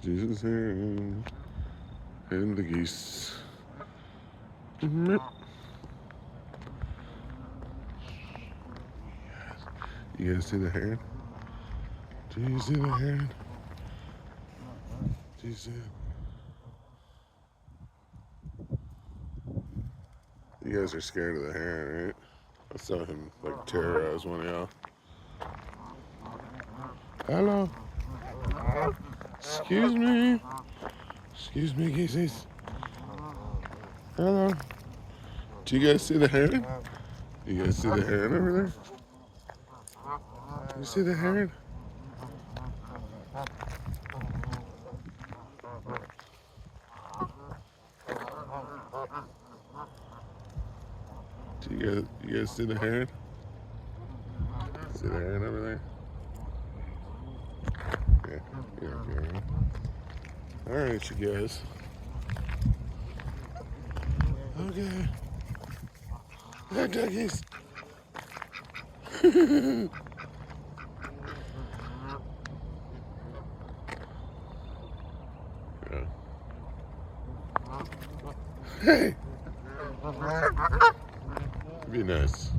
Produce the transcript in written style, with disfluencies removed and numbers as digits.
Jesus heron and the geese. You guys see the heron? Do you see the heron? Do you see it? You guys are scared of the heron, right? I saw him like terrorize one of y'all. Hello. Excuse me. Excuse me, geese. Hello. Do you guys see the heron? Do you guys see the heron over there? You see the heron? Do you guys see the heron? See the heron over there? Yeah, yeah. All right, you guys. Okay. Hi, duckies. Yeah. Hey. Be nice.